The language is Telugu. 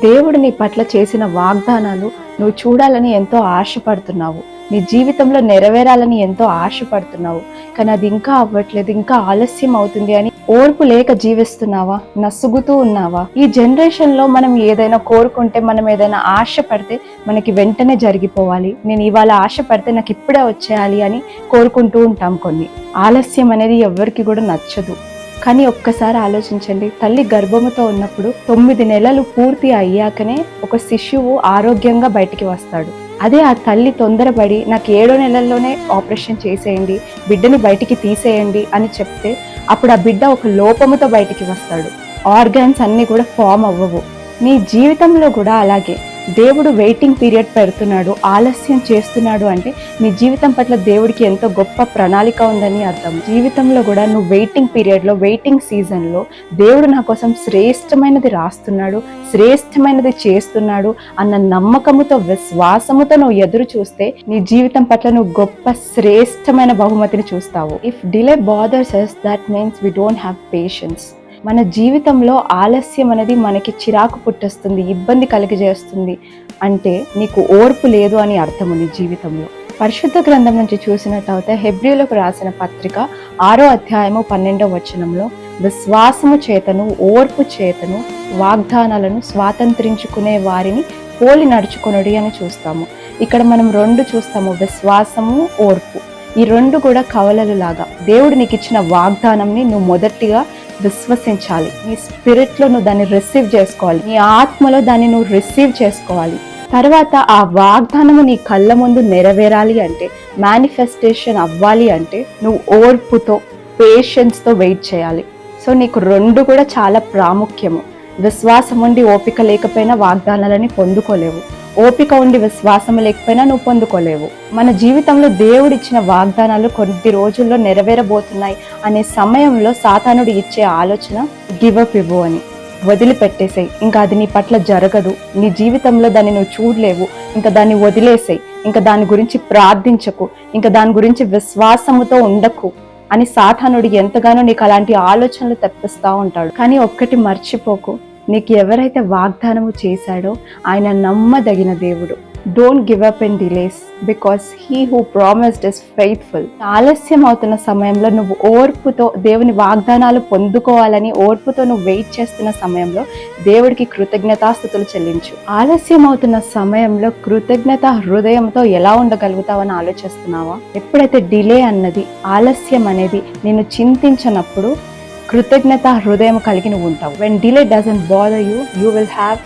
దేవుడు నీ పట్ల చేసిన వాగ్దానాలు నువ్వు చూడాలని ఎంతో ఆశపడుతున్నావు. నీ జీవితంలో నెరవేరాలని ఎంతో ఆశపడుతున్నావు. కానీ అది ఇంకా అవ్వట్లేదు, ఇంకా ఆలస్యం అవుతుంది అని ఓర్పు లేక జీవిస్తున్నావా? నసుగుతూ ఉన్నావా? ఈ జనరేషన్ లో మనం ఏదైనా కోరుకుంటే, మనం ఏదైనా ఆశపడితే మనకి వెంటనే జరిగిపోవాలి. నేను ఇవాళ ఆశపడితే నాకు ఇప్పుడే వచ్చేయాలి అని కోరుకుంటూ ఉంటాం. కొన్ని ఆలస్యం అనేది ఎవరికి కూడా నచ్చదు. కానీ ఒక్కసారి ఆలోచించండి, తల్లి గర్భముతో ఉన్నప్పుడు 9 నెలలు పూర్తి అయ్యాకనే ఒక శిశువు ఆరోగ్యంగా బయటికి వస్తాడు. అదే ఆ తల్లి తొందరపడి నాకు 7వ నెలల్లోనే ఆపరేషన్ చేసేయండి, బిడ్డని బయటికి తీసేయండి అని చెప్తే అప్పుడు ఆ బిడ్డ ఒక లోపముతో బయటికి వస్తాడు. ఆర్గాన్స్ అన్ని కూడా ఫామ్ అవ్వవు. నీ జీవితంలో కూడా అలాగే దేవుడు వెయిటింగ్ పీరియడ్ పెడుతున్నాడు, ఆలస్యం చేస్తున్నాడు అంటే నీ జీవితం పట్ల దేవుడికి ఎంతో గొప్ప ప్రణాళిక ఉందని అర్థం. జీవితంలో కూడా నువ్వు వెయిటింగ్ పీరియడ్లో, వెయిటింగ్ సీజన్లో దేవుడు నా కోసం శ్రేష్టమైనది రాస్తున్నాడు, శ్రేష్టమైనది చేస్తున్నాడు అన్న నమ్మకముతో, విశ్వాసముతో నువ్వు ఎదురు చూస్తే నీ జీవితం పట్ల నువ్వు గొప్ప శ్రేష్టమైన బహుమతిని చూస్తావు. If delay bothers us, that means we don't have patience. మన జీవితంలో ఆలస్యం అనేది మనకి చిరాకు పుట్టిస్తుంది, ఇబ్బంది కలిగజేస్తుంది అంటే నీకు ఓర్పు లేదు అని అర్థము నీ జీవితంలో. పరిశుద్ధ గ్రంథం నుంచి చూసినట్టయితే హెబ్రీయులకు రాసిన పత్రిక 6వ అధ్యాయము 12వ వచనంలో విశ్వాసము చేతను, ఓర్పు చేతను వాగ్దానాలను స్వాతంత్రించుకునే వారిని పోలి నడుచుకొనుడి అని చూస్తాము. ఇక్కడ మనం 2 చూస్తాము, విశ్వాసము, ఓర్పు. ఈ 2 కూడా కవలలు లాగా. దేవుడు నీకు ఇచ్చిన వాగ్దానంని నువ్వు మొదటిగా విశ్వసించాలి. నీ స్పిరిట్లో నువ్వు దాన్ని రిసీవ్ చేసుకోవాలి, నీ ఆత్మలో దాన్ని నువ్వు రిసీవ్ చేసుకోవాలి. తర్వాత ఆ వాగ్దానము నీ కళ్ళ ముందు నెరవేరాలి అంటే, మేనిఫెస్టేషన్ అవ్వాలి అంటే నువ్వు ఓర్పుతో, పేషెన్స్తో వెయిట్ చేయాలి. సో నీకు 2 కూడా చాలా ప్రాముఖ్యము. విశ్వాసం ఉండి ఓపిక లేకపోయినా వాగ్దానాలని పొందుకోలేవు, ఓపిక ఉండి విశ్వాసం లేకపోయినా నువ్వు పొందుకోలేవు. మన జీవితంలో దేవుడు ఇచ్చిన వాగ్దానాలు కొద్ది రోజుల్లో నెరవేరబోతున్నాయి అనే సమయంలో సాతానుడు ఇచ్చే ఆలోచన గివప్ ఇవ్వు అని, వదిలిపెట్టేసేయి, ఇంకా అది నీ పట్ల జరగదు, నీ జీవితంలో దాన్ని నువ్వు చూడలేవు, ఇంకా దాన్ని వదిలేసేయి, ఇంకా దాని గురించి ప్రార్థించకు, ఇంకా దాని గురించి విశ్వాసముతో ఉండకు అని సాతానుడు ఎంతగానో నీకు అలాంటి ఆలోచనలు తెప్పిస్తూ ఉంటాడు. కానీ ఒక్కటి మర్చిపోకు, నీకు ఎవరైతే వాగ్దానము చేశాడో ఆయన నమ్మదగిన దేవుడు. Don't give up and delays, because he who promised is faithful. ఆలస్యం అవుతున్న సమయంలో నువ్వు ఓర్పుతో దేవుని వాగ్దానాలు పొందుకోవాలని ఓర్పుతో నువ్వు వెయిట్ చేస్తున్న సమయంలో దేవుడికి కృతజ్ఞతాస్తుతులు చెల్లించు. ఆలస్యం అవుతున్న సమయంలో కృతజ్ఞత హృదయంతో ఎలా ఉండగలుగుతావని ఆలోచిస్తున్నావా? ఎప్పుడైతే డిలే అన్నది, ఆలస్యం అనేది నిన్ను చింతించినప్పుడు కృతజ్ఞత హృదయం కలిగి నువ్వు ఉంటావు. When delay doesn't bother you, you will have